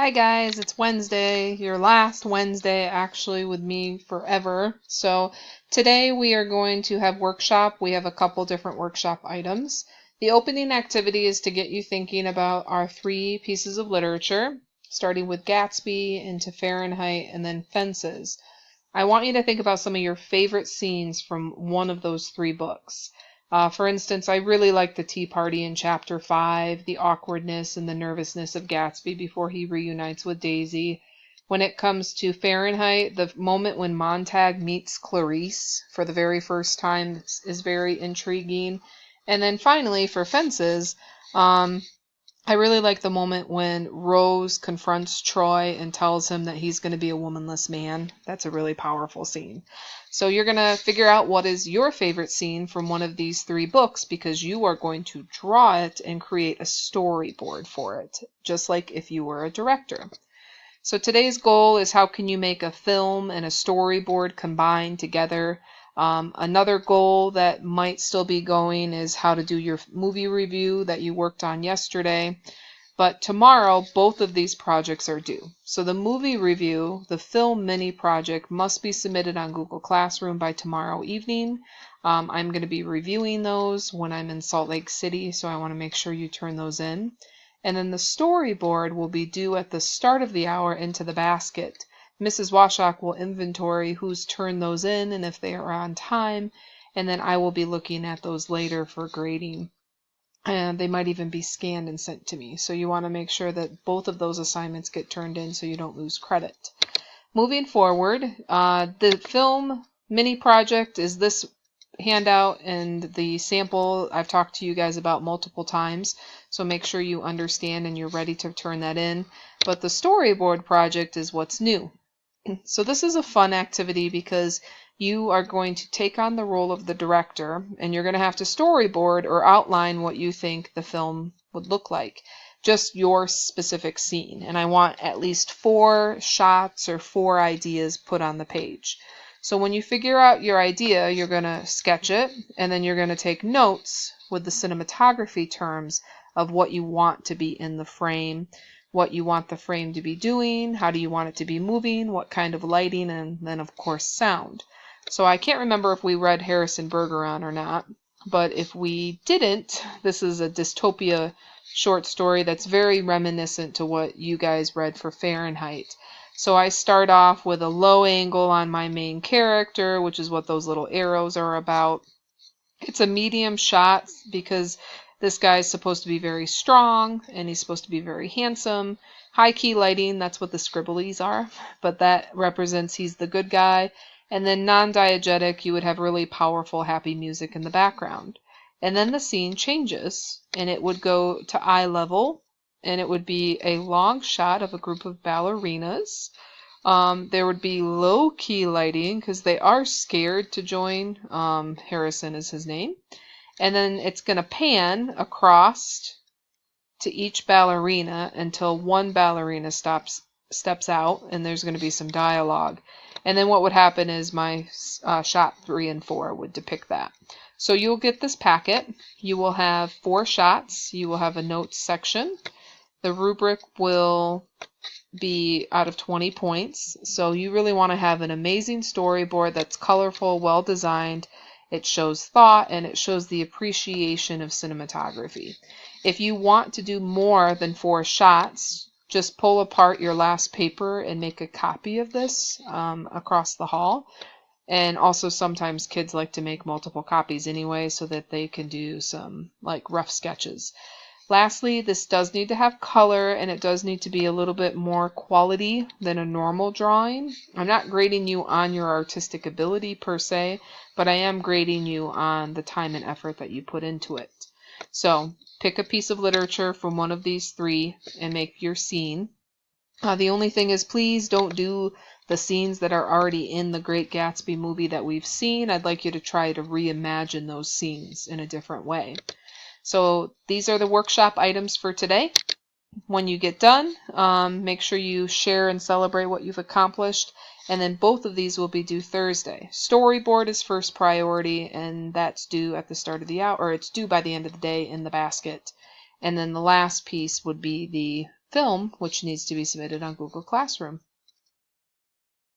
Hi guys, it's Wednesday, your last Wednesday actually with me forever. So today we are going to have workshop. We have a couple different workshop items. The opening activity is to get you thinking about our three pieces of literature, starting with Gatsby into Fahrenheit and then Fences. I want you to think about some of your favorite scenes from one of those three books. For instance, I really like the tea party in chapter 5, the awkwardness and the nervousness of Gatsby before he reunites with Daisy. When it comes to Fahrenheit, the moment when Montag meets Clarice for the very first time is very intriguing. And then finally, for Fences, I really like the moment when Rose confronts Troy and tells him that he's going to be a womanless man. That's a really powerful scene. So you're going to figure out what is your favorite scene from one of these three books because you are going to draw it and create a storyboard for it, just like if you were a director. So today's goal is how can you make a film and a storyboard combined together. Another goal that might still be going is how to do your movie review that you worked on yesterday. But tomorrow, both of these projects are due. So the movie review, the film mini project, must be submitted on Google Classroom by tomorrow evening. I'm going to be reviewing those when I'm in Salt Lake City, so I want to make sure you turn those in. And then the storyboard will be due at the start of the hour into the basket. Mrs. Washak will inventory who's turned those in and if they are on time, and then I will be looking at those later for grading. And they might even be scanned and sent to me. So you want to make sure that both of those assignments get turned in so you don't lose credit. Moving forward, the film mini project is this handout and the sample I've talked to you guys about multiple times. So make sure you understand and you're ready to turn that in. But the storyboard project is what's new. So this is a fun activity because you are going to take on the role of the director and you're going to have to storyboard or outline what you think the film would look like. Just your specific scene. And I want at least 4 shots or 4 ideas put on the page. So when you figure out your idea, you're going to sketch it and then you're going to take notes with the cinematography terms of what you want to be in the frame, what you want the frame to be doing, how do you want it to be moving, what kind of lighting, and then of course sound. So I can't remember if we read Harrison Bergeron or not, but if we didn't, this is a dystopia short story that's very reminiscent to what you guys read for Fahrenheit. So I start off with a low angle on my main character, which is what those little arrows are about. It's a medium shot because this guy's supposed to be very strong and he's supposed to be very handsome. High key lighting, that's what the scribblies are, but that represents he's the good guy. And then non-diegetic, you would have really powerful, happy music in the background. And then the scene changes and it would go to eye level and it would be a long shot of a group of ballerinas. There would be low-key lighting because they are scared to join. Harrison is his name. And then it's going to pan across to each ballerina until one ballerina steps out, and there's going to be some dialogue. And then what would happen is my shot 3 and 4 would depict that. So you'll get this packet. You will have 4 shots. You will have a notes section. The rubric will be out of 20 points. So you really want to have an amazing storyboard that's colorful, well designed. It shows thought and it shows the appreciation of cinematography. If you want to do more than 4 shots, just pull apart your last paper and make a copy of this across the hall. And also sometimes kids like to make multiple copies anyway so that they can do some like rough sketches. Lastly, this does need to have color and it does need to be a little bit more quality than a normal drawing. I'm not grading you on your artistic ability per se, but I am grading you on the time and effort that you put into it. So pick a piece of literature from one of these 3 and make your scene. The only thing is please don't do the scenes that are already in the Great Gatsby movie that we've seen. I'd like you to try to reimagine those scenes in a different way. So these are the workshop items for today. When you get done, make sure you share and celebrate what you've accomplished. And then both of these will be due Thursday. Storyboard is first priority, and that's due at the start of the hour, or it's due by the end of the day in the basket. And then the last piece would be the film, which needs to be submitted on Google Classroom.